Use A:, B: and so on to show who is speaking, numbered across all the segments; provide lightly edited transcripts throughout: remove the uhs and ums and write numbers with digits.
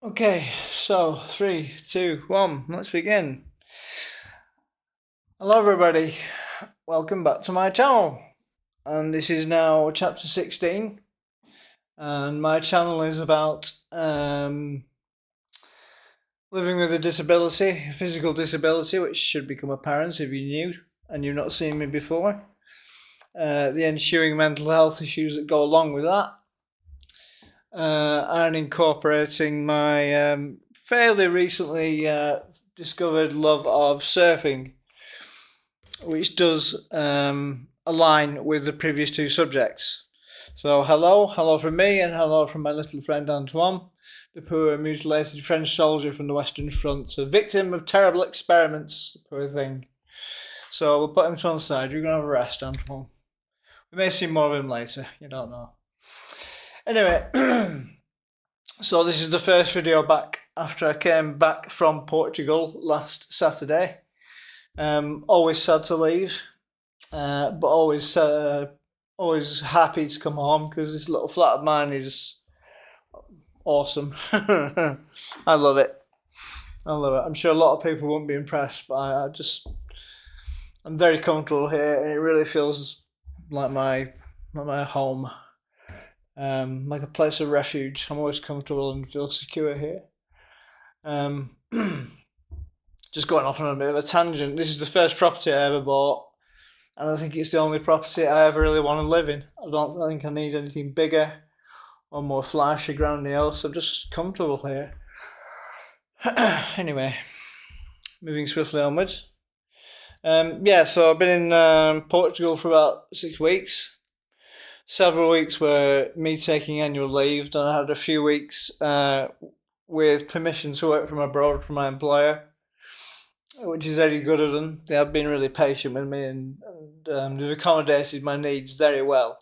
A: Okay, so 3, 2, 1, let's begin. Hello everybody, welcome back to my channel. And this is now chapter 16. And my channel is about living with a disability, a physical disability, which should become apparent if you're new and you've not seen me before. The ensuing mental health issues that go along with that. And incorporating my fairly recently discovered love of surfing, which does align with the previous two subjects. So hello from me, and hello from my little friend Antoine, the poor mutilated French soldier from the Western Front, a victim of terrible experiments, poor thing. So we'll put him to one side. You're going to have a rest, Antoine. We may see more of him later, you don't know. Anyway, so this is the first video back after I came back from Portugal last Saturday. Always sad to leave, but always happy to come home because this little flat of mine is awesome. I love it. I'm sure a lot of people won't be impressed, but I'm very comfortable here, and it really feels like my home. Like a place of refuge. I'm always comfortable and feel secure here. Just going off on a bit of a tangent, this is the first property I ever bought, and I think it's the only property I ever really want to live in. I don't think I need anything bigger or more flashy grandiose else. I'm just comfortable here. Anyway, moving swiftly onwards. So I've been in Portugal for about 6 weeks. Several weeks were me taking annual leave, then I had a few weeks with permission to work from abroad from my employer, which is very good of them. They have been really patient with me, and they've accommodated my needs very well.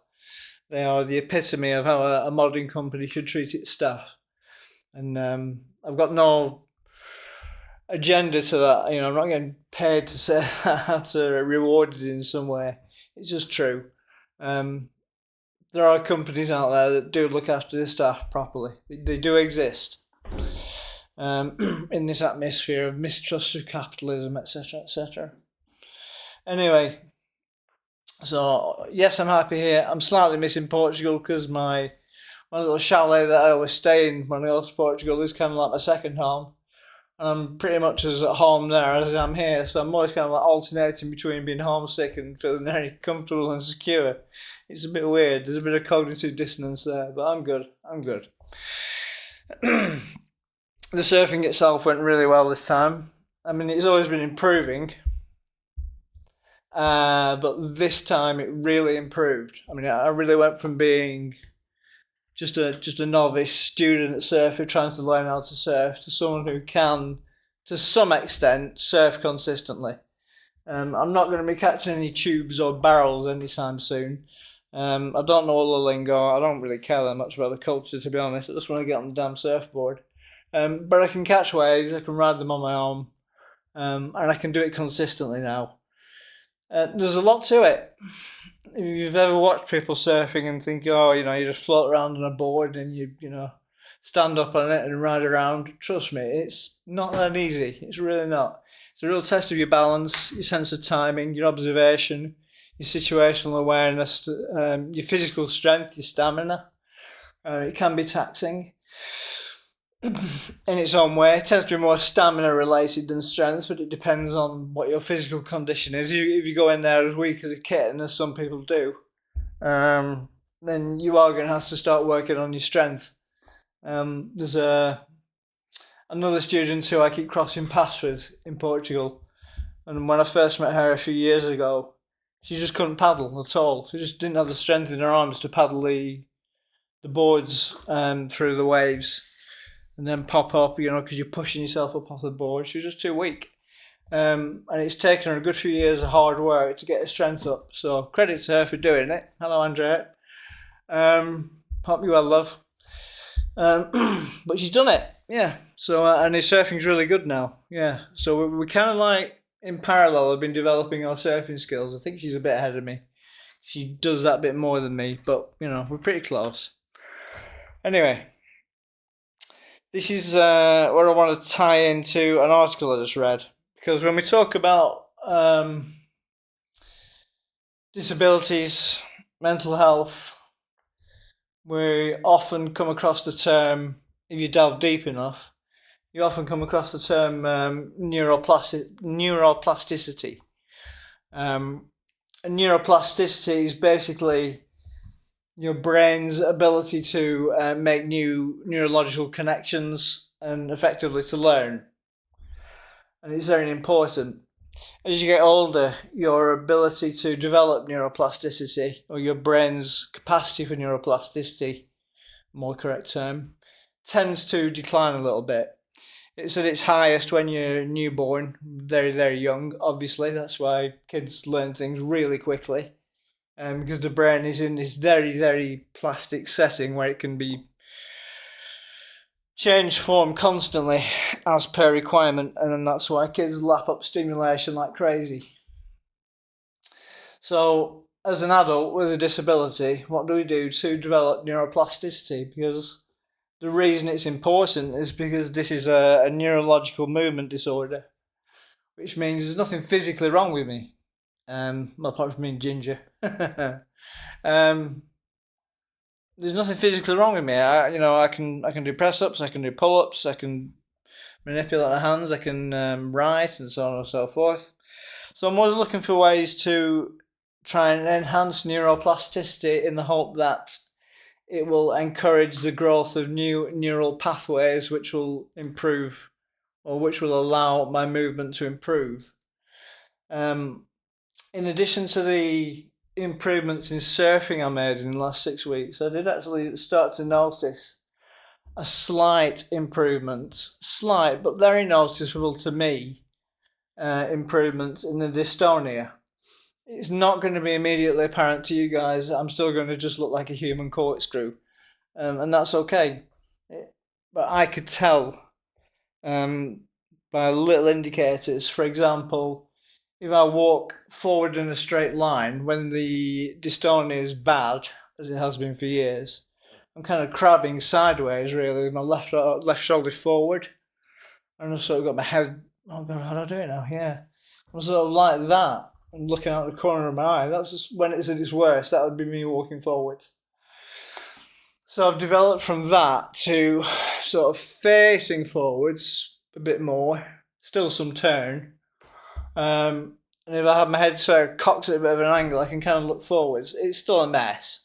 A: They are the epitome of how a modern company should treat its staff. And I've got no agenda to that. I'm not getting paid to say that or rewarded in some way. It's just true. There are companies out there that do look after their staff properly. They do exist. In this atmosphere of mistrust of capitalism, etc., etc. Anyway, so yes, I'm happy here. I'm slightly missing Portugal because my little chalet that I always stay in when I go to Portugal is kind of like my second home. And I'm pretty much as at home there as I am here, so I'm always kind of like alternating between being homesick and feeling very comfortable and secure. It's a bit weird. There's a bit of cognitive dissonance there, but I'm good. The surfing itself went really well this time. I mean, it's always been improving, but this time it really improved. I mean, I really went from being just a novice student surfer trying to learn how to surf to someone who can, to some extent, surf consistently. I'm not going to be catching any tubes or barrels anytime soon. I don't know all the lingo. I don't really care that much about the culture, to be honest. I just want to get on the damn surfboard. But I can catch waves. I can ride them on my own, and I can do it consistently now. There's a lot to it. If you've ever watched people surfing and think, oh, you just float around on a board and you stand up on it and ride around, trust me, it's not that easy. It's really not. It's a real test of your balance, your sense of timing, your observation, your situational awareness, your physical strength, your stamina. It can be taxing in its own way. It tends to be more stamina related than strength, but it depends on what your physical condition is. If you go in there as weak as a kitten, as some people do, then you are going to have to start working on your strength. There's another student who I keep crossing paths with in Portugal, and when I first met her a few years ago, she just couldn't paddle at all. She just didn't have the strength in her arms to paddle the boards through the waves and then pop up, because you're pushing yourself up off the board. She was just too weak. And it's taken her a good few years of hard work to get her strength up. So credit to her for doing it. Hello, Andrea. Hope you well, love. But she's done it, yeah. So and his surfing's really good now, yeah. So we kind of like in parallel have been developing our surfing skills. I think she's a bit ahead of me. She does that bit more than me, but we're pretty close. Anyway, this is where I want to tie into an article I just read, because when we talk about disabilities, mental health, we often come across the term, if you delve deep enough, you often come across the term neuroplasticity. And neuroplasticity is basically your brain's ability to make new neurological connections and effectively to learn. And it's very important. As you get older, your ability to develop neuroplasticity, or your brain's capacity for neuroplasticity, more correct term, tends to decline a little bit. It's at its highest when you're newborn, very, very young, obviously. That's why kids learn things really quickly. Because the brain is in this very, very plastic setting where it can be changed form constantly as per requirement, and then that's why kids lap up stimulation like crazy. So, as an adult with a disability, what do we do to develop neuroplasticity? Because the reason it's important is because this is a neurological movement disorder, which means there's nothing physically wrong with me. Well, apart from being ginger. There's nothing physically wrong with me. I can do press ups, I can do pull ups, I can manipulate my hands, I can write, and so on and so forth. So I'm always looking for ways to try and enhance neuroplasticity in the hope that it will encourage the growth of new neural pathways, which will improve, or which will allow my movement to improve. In addition to the improvements in surfing I made in the last 6 weeks, I did actually start to notice a slight improvement, slight but very noticeable to me, improvement in the dystonia. It's not going to be immediately apparent to you guys. I'm still going to just look like a human corkscrew, and that's okay. But I could tell by little indicators. For example, if I walk forward in a straight line when the dystonia is bad, as it has been for years, I'm kind of crabbing sideways, really, with my left shoulder forward, and I've sort of got my head. Oh God, how do I do it now? Yeah, I'm sort of like that. I'm looking out the corner of my eye. That's just when it's at its worst. That would be me walking forward. So I've developed from that to sort of facing forwards a bit more, still some turn. And if I have my head sort of cocked at a bit of an angle, I can kind of look forwards. It's still a mess,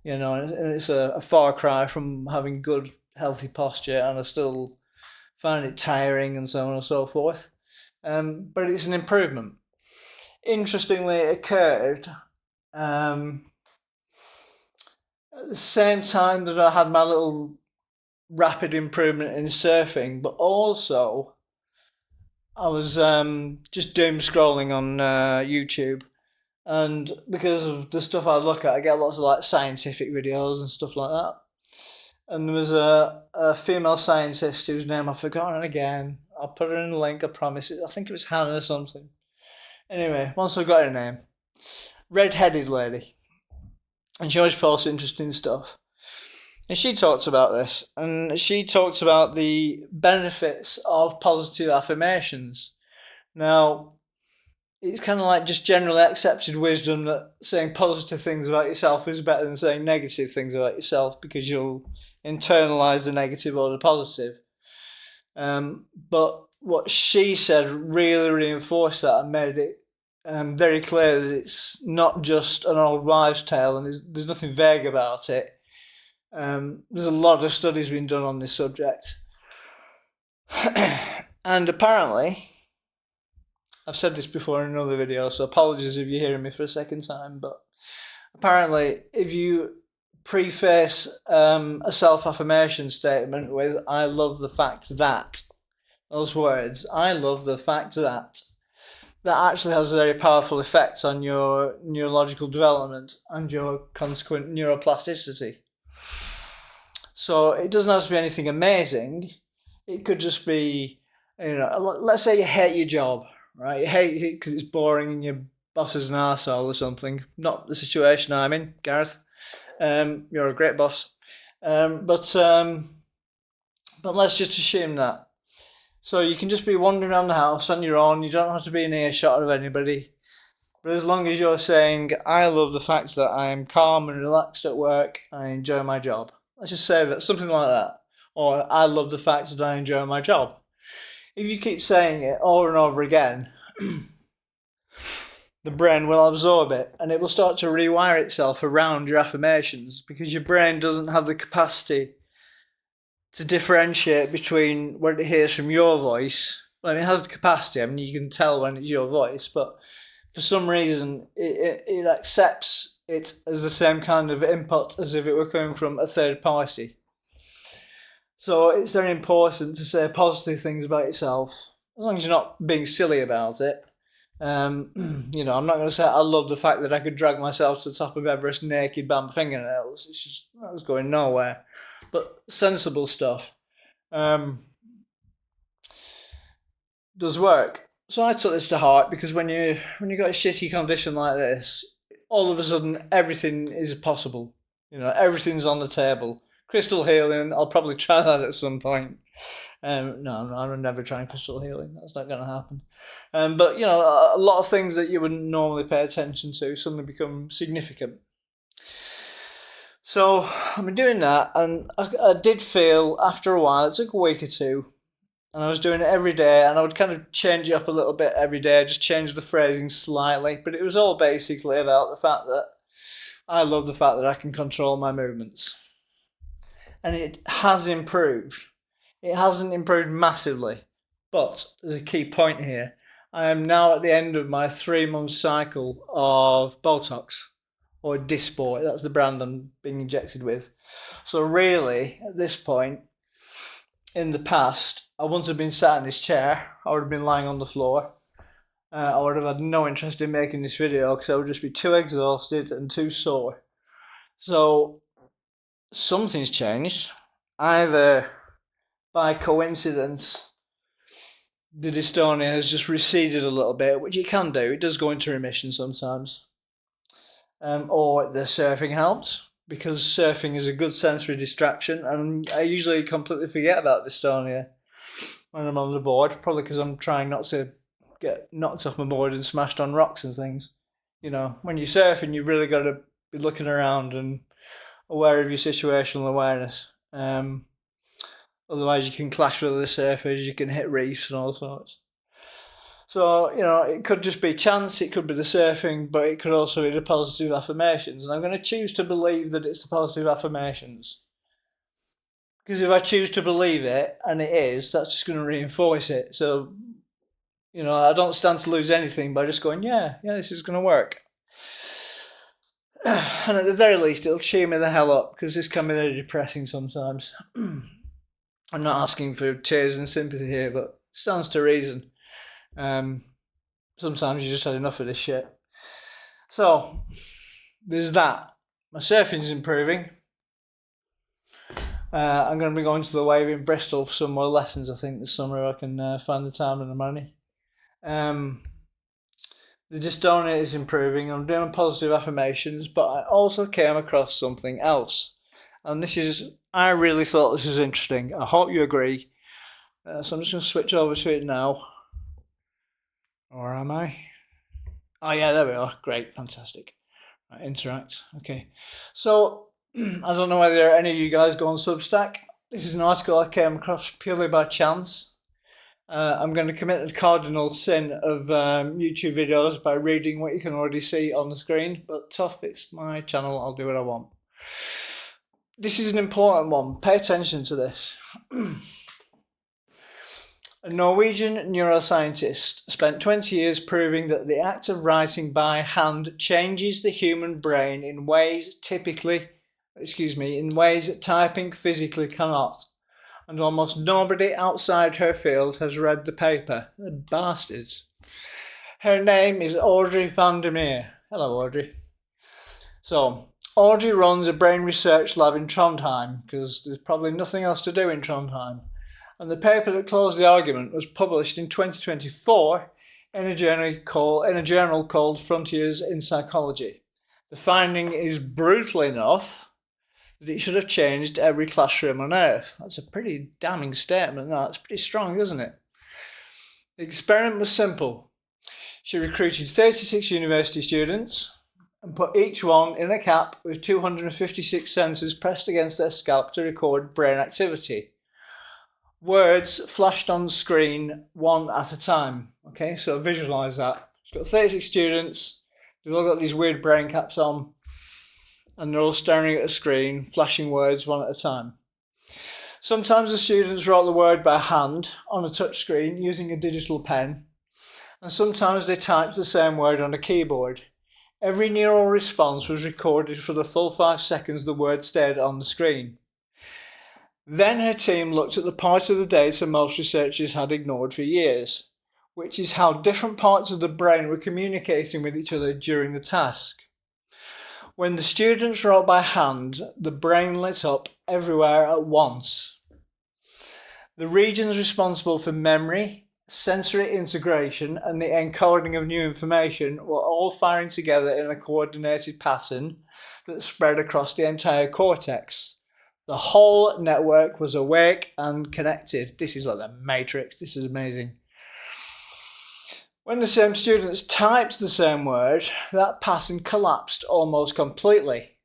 A: and it's a far cry from having good, healthy posture, and I still find it tiring and so on and so forth. But it's an improvement. Interestingly, it occurred at the same time that I had my little rapid improvement in surfing, but also I was just doom scrolling on YouTube, and because of the stuff I look at, I get lots of like scientific videos and stuff like that. And there was a female scientist whose name I've forgotten again. I'll put her in the link, I promise. I think it was Hannah or something. Anyway, once I've got her name, red-headed lady, and she always posts interesting stuff. And she talks about this, and she talks about the benefits of positive affirmations. Now, it's kind of like just generally accepted wisdom that saying positive things about yourself is better than saying negative things about yourself, because you'll internalize the negative or the positive. But what she said really reinforced that and made it very clear that it's not just an old wives' tale, and there's nothing vague about it. There's a lot of studies being done on this subject. And apparently, I've said this before in another video, so apologies if you're hearing me for a second time, but apparently if you preface a self-affirmation statement with "I love the fact that," those words, "I love the fact that," that actually has a very powerful effect on your neurological development and your consequent neuroplasticity. So it doesn't have to be anything amazing. It could just be, let's say you hate your job, right? You hate it because it's boring and your boss is an arsehole or something. Not the situation I'm in, Gareth. You're a great boss. But But let's just assume that. So you can just be wandering around the house on your own. You don't have to be in earshot of anybody. But as long as you're saying, I love the fact that I am calm and relaxed at work, I enjoy my job. Let's just say that, something like that. Or, I love the fact that I enjoy my job. If you keep saying it over and over again, the brain will absorb it and it will start to rewire itself around your affirmations, because your brain doesn't have the capacity to differentiate between what it hears from your voice. Well, it has the capacity, I mean, you can tell when it's your voice, but for some reason it accepts it as the same kind of input as if it were coming from a third party. So it's very important to say positive things about yourself, as long as you're not being silly about it. I'm not going to say I love the fact that I could drag myself to the top of Everest naked by my fingernails. It's just, that was going nowhere. But sensible stuff does work. So I took this to heart, because when you got a shitty condition like this, all of a sudden everything is possible. Everything's on the table. Crystal healing, I'll probably try that at some point. No, I'm never trying crystal healing. That's not going to happen. But a lot of things that you wouldn't normally pay attention to suddenly become significant. So I've been doing that, and I did feel after a while, it took a week or two, and I was doing it every day, and I would kind of change it up a little bit every day, just change the phrasing slightly, but it was all basically about the fact that I love the fact that I can control my movements. And it has improved. It hasn't improved massively, but there's a key point here. I am now at the end of my 3-month cycle of Botox, or Dysport. That's the brand I'm being injected with. So really, at this point, in the past, I wouldn't have been sat in this chair. I would have been lying on the floor. I would have had no interest in making this video, because I would just be too exhausted and too sore. So something's changed. Either by coincidence the dystonia has just receded a little bit, which it can do. It does go into remission sometimes. Or the surfing helped, because surfing is a good sensory distraction, and I usually completely forget about dystonia when I'm on the board, probably because I'm trying not to get knocked off my board and smashed on rocks and things. When you're surfing, you've really got to be looking around and aware of your situational awareness. Otherwise you can clash with other surfers, you can hit reefs and all sorts. So, it could just be chance, it could be the surfing, but it could also be the positive affirmations. And I'm going to choose to believe that it's the positive affirmations. Because if I choose to believe it, and it is, that's just going to reinforce it. So, I don't stand to lose anything by just going, yeah, this is going to work. And at the very least, it'll cheer me the hell up, because this can be very depressing sometimes. I'm not asking for tears and sympathy here, but it stands to reason. Sometimes you just had enough of this shit. So, there's that. My surfing's improving. I'm going to be going to the wave in Bristol for some more lessons, I think, this summer, if I can find the time and the money. The dystonia is improving. I'm doing positive affirmations, but I also came across something else. And I really thought this was interesting. I hope you agree. So I'm just going to switch over to it now. Or am I? Oh yeah, there we are. Great, fantastic. Right, interact. Okay. So, I don't know whether any of you guys go on Substack. This is an article I came across purely by chance. I'm going to commit the cardinal sin of YouTube videos by reading what you can already see on the screen, but tough, it's my channel, I'll do what I want. This is an important one. Pay attention to this. A Norwegian neuroscientist spent 20 years proving that the act of writing by hand changes the human brain in ways that typing physically cannot. And almost nobody outside her field has read the paper. The bastards. Her name is Audrey van der Meer. Hello, Audrey. So, Audrey runs a brain research lab in Trondheim, because there's probably nothing else to do in Trondheim. And the paper that closed the argument was published in 2024 in a journal called Frontiers in Psychology. The finding is brutal enough that it should have changed every classroom on Earth. That's a pretty damning statement. That's pretty strong, isn't it? The experiment was simple. She recruited 36 university students and put each one in a cap with 256 sensors pressed against their scalp to record brain activity. Words flashed on screen one at a time. Okay, so visualize that. She's got 36 students, they've all got these weird brain caps on, and they're all staring at a screen, flashing words one at a time. Sometimes the students wrote the word by hand on a touch screen using a digital pen, and sometimes they typed the same word on a keyboard. Every neural response was recorded for the full 5 seconds the word stayed on the screen. Then her team looked at the part of the data most researchers had ignored for years, which is how different parts of the brain were communicating with each other during the task. When the students wrote by hand, the brain lit up everywhere at once. The regions responsible for memory, sensory integration, and the encoding of new information were all firing together in a coordinated pattern that spread across the entire cortex. The whole network was awake and connected. This is like the Matrix. This is amazing. When the same students typed the same word, that pattern collapsed almost completely.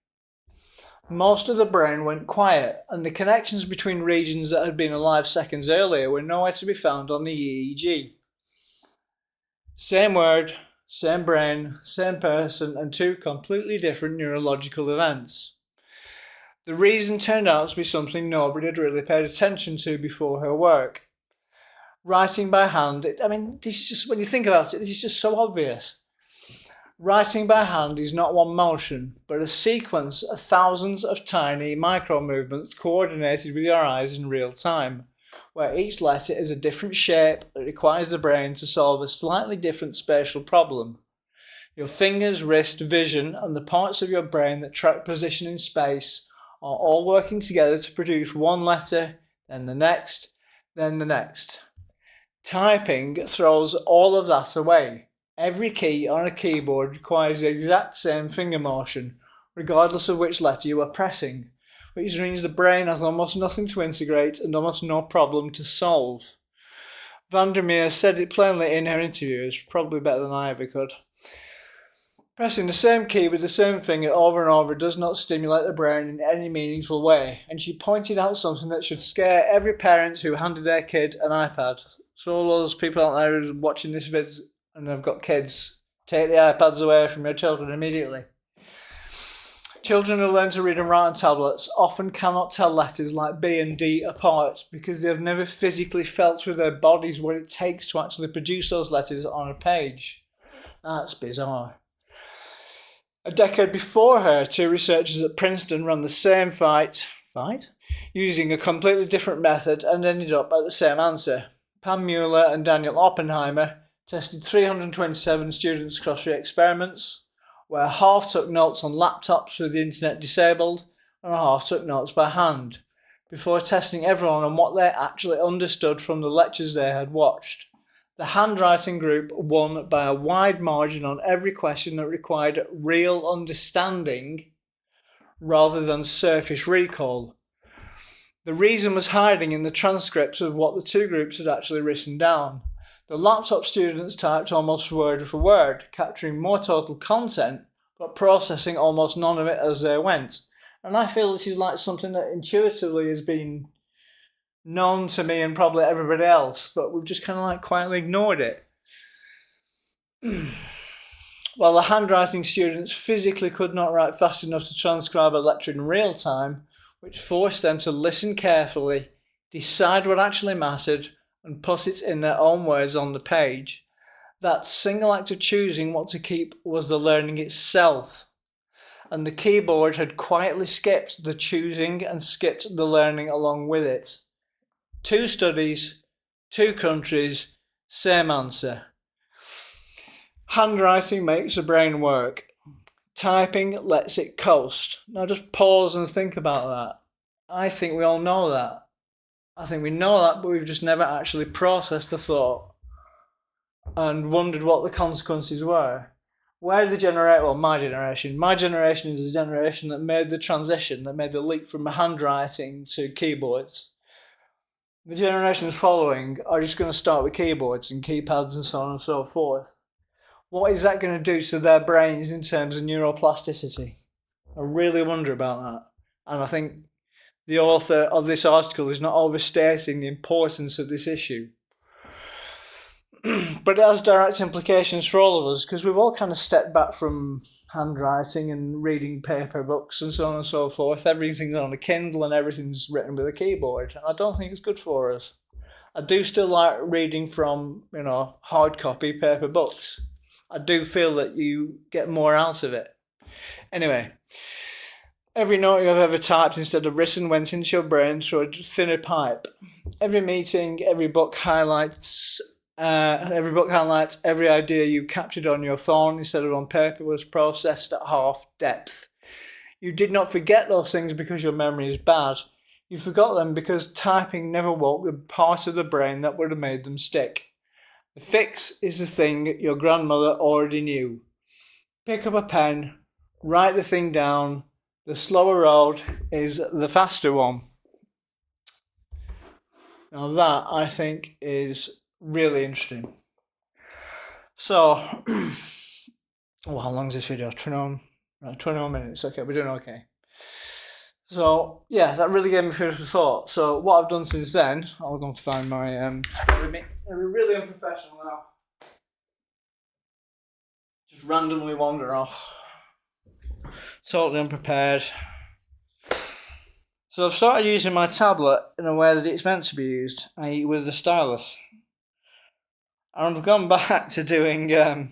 A: Most of the brain went quiet, and the connections between regions that had been alive seconds earlier were nowhere to be found on the EEG. Same word, same brain, same person, and 2 completely different neurological events. The reason turned out to be something nobody had really paid attention to before her work. Writing by hand, this is just, when you think about it, this is just so obvious. Writing by hand is not one motion, but a sequence of thousands of tiny micro movements coordinated with your eyes in real time, where each letter is a different shape that requires the brain to solve a slightly different spatial problem. Your fingers, wrist, vision, and the parts of your brain that track position in space are all working together to produce one letter, then the next, then the next. Typing throws all of that away. Every key on a keyboard requires the exact same finger motion, regardless of which letter you are pressing, which means the brain has almost nothing to integrate and almost no problem to solve. Vandermeer said it plainly in her interviews, probably better than I ever could. Pressing the same key with the same finger over and over does not stimulate the brain in any meaningful way, and she pointed out something that should scare every parent who handed their kid an iPad. So all those people out there who are watching this vid and have got kids, take the iPads away from your children immediately. Children who learn to read and write on tablets often cannot tell letters like B and D apart because they have never physically felt with their bodies what it takes to actually produce those letters on a page. That's bizarre. A decade before her, 2 researchers at Princeton ran the same fight, using a completely different method and ended up at the same answer. Pam Mueller and Daniel Oppenheimer tested 327 students across 3 experiments, where half took notes on laptops with the internet disabled and half took notes by hand, before testing everyone on what they actually understood from the lectures they had watched. The handwriting group won by a wide margin on every question that required real understanding rather than surface recall. The reason was hiding in the transcripts of what the 2 groups had actually written down. The laptop students typed almost word for word, capturing more total content, but processing almost none of it as they went. And I feel this is like something that intuitively has been known to me and probably everybody else, but we've just kind of like quietly ignored it. While the handwriting students physically could not write fast enough to transcribe a lecture in real time, which forced them to listen carefully, decide what actually mattered, and put it in their own words on the page. That single act of choosing what to keep was the learning itself. And the keyboard had quietly skipped the choosing and skipped the learning along with it. 2 studies, 2 countries, same answer. Handwriting makes the brain work. Typing lets it coast. Now just pause and think about that. I think we all know that. I think we know that, but we've just never actually processed the thought and wondered what the consequences were. We're the generation, well, my generation is the generation that made the transition, that made the leap from handwriting to keyboards. The generations following are just going to start with keyboards and keypads and so on and so forth. What is that going to do to their brains in terms of neuroplasticity? I really wonder about that. And I think the author of this article is not overstating the importance of this issue. But it has direct implications for all of us, because we've all kind of stepped back from handwriting and reading paper books and so on and so forth. Everything's on a Kindle and everything's written with a keyboard. And I don't think it's good for us. I do still like reading from, hard copy paper books. I do feel that you get more out of it. Anyway, every note you have ever typed instead of written went into your brain through a thinner pipe. Every meeting, every book highlights every idea you captured on your phone instead of on paper was processed at half depth. You did not forget those things because your memory is bad. You forgot them because typing never woke the part of the brain that would have made them stick. The fix is the thing your grandmother already knew. Pick up a pen, write the thing down. The slower road is the faster one. Now that, I think, is really interesting. So, how long is this video? 21 minutes. Okay, we're doing okay. So, yeah, that really gave me food for thought. So, what I've done since then, I'll go and find my, I'm really unprofessional now. Just randomly wander off. Totally unprepared. So I've started using my tablet in a way that it's meant to be used, i.e. with the stylus. And I've gone back to doing the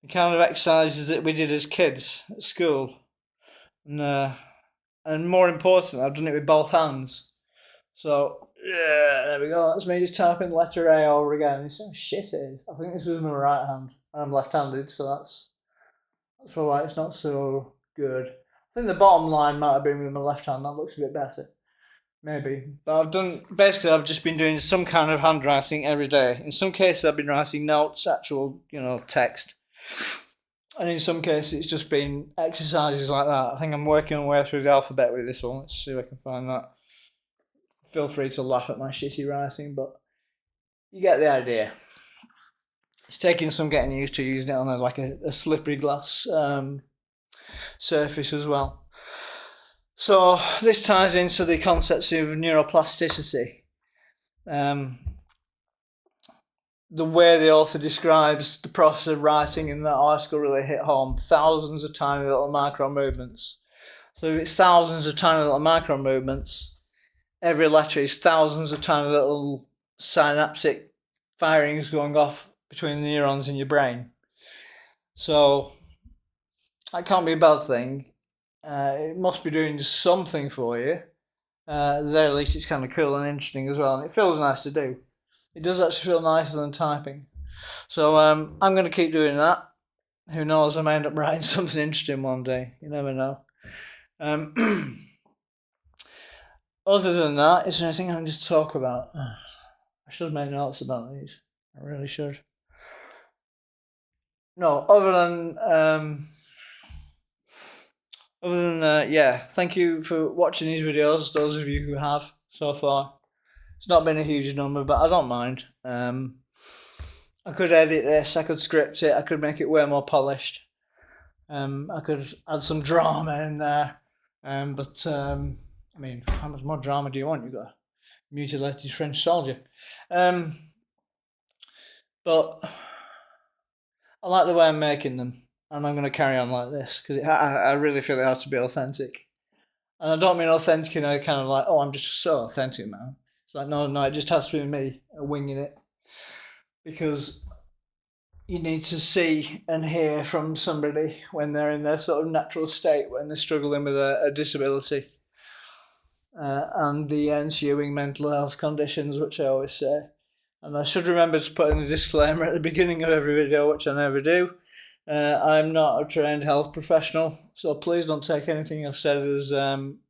A: kind of exercises that we did as kids at school. And more important, I've done it with both hands. So, yeah, there we go. That's me just typing letter A over again. It's so shit it is. I think this was my right hand. I'm left-handed, so that's why it's not so good. I think the bottom line might have been with my left hand. That looks a bit better. Maybe. But I've just been doing some kind of handwriting every day. In some cases, I've been writing notes, actual, text. And in some cases, it's just been exercises like that. I think I'm working my way through the alphabet with this one. Let's see if I can find that. Feel free to laugh at my shitty writing, but you get the idea. It's taking some getting used to using it on a slippery glass surface as well. So this ties into the concepts of neuroplasticity. The way the author describes the process of writing in that article really hit home. Thousands of tiny little micro movements. So if it's thousands of tiny little micro movements, every letter is thousands of tiny little synaptic firings going off between the neurons in your brain. So that can't be a bad thing. It must be doing something for you. There at least it's kind of cool and interesting as well, and it feels nice to do. It does actually feel nicer than typing. So I'm going to keep doing that. Who knows, I may end up writing something interesting one day. You never know. Other than that, is there anything I can just talk about? I should make notes about these. I really should. No, other than thank you for watching these videos, those of you who have so far. It's not been a huge number, but I don't mind. I could edit this, I could script it, I could make it way more polished. I could add some drama in there. But how much more drama do you want? You've got a mutilated French soldier. But I like the way I'm making them, and I'm going to carry on like this, because I really feel it has to be authentic. And I don't mean authentic in a kind of like, oh, I'm just so authentic, man. It's like, no, it just has to be me winging it. Because you need to see and hear from somebody when they're in their sort of natural state, when they're struggling with a disability. And the ensuing mental health conditions, which I always say. And I should remember to put in the disclaimer at the beginning of every video, which I never do. I'm not a trained health professional, so please don't take anything I've said as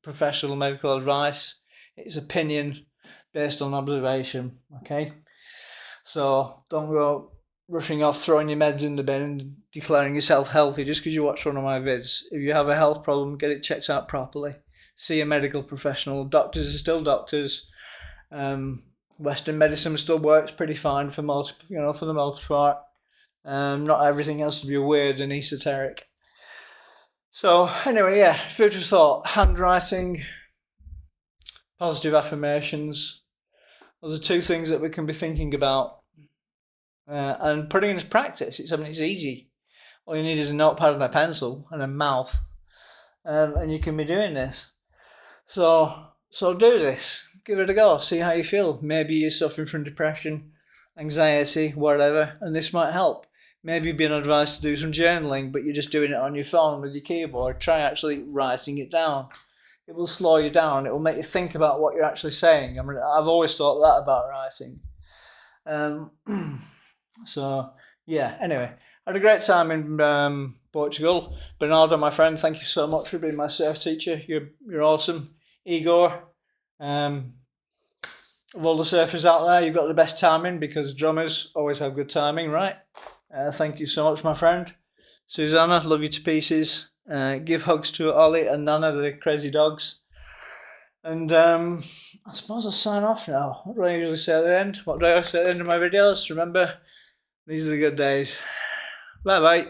A: professional medical advice. It's opinion based on observation, okay? So don't go rushing off, throwing your meds in the bin and declaring yourself healthy just because you watch one of my vids. If you have a health problem, get it checked out properly. See a medical professional. Doctors are still doctors. Western medicine still works pretty fine for most, for the most part. Not everything has to be weird and esoteric. So anyway, yeah, food for thought. Handwriting, positive affirmations. Those are two things that we can be thinking about and putting into practice. It's easy. All you need is a notepad and a pencil and a mouth, and you can be doing this. So do this. Give it a go. See how you feel. Maybe you're suffering from depression, anxiety, whatever, and this might help. Maybe you've been advised to do some journaling, but you're just doing it on your phone with your keyboard. Try actually writing it down. It will slow you down. It will make you think about what you're actually saying. I mean, I've always thought that about writing. So, yeah, anyway, I had a great time in Portugal. Bernardo, my friend, thank you so much for being my surf teacher. You're awesome. Igor, of all the surfers out there, you've got the best timing because drummers always have good timing, right? Thank you so much, my friend. Susanna, love you to pieces. Give hugs to Ollie and Nana, the crazy dogs. And I suppose I'll sign off now. What do I usually say at the end? What do I say at the end of my videos? Remember, these are the good days. Bye bye.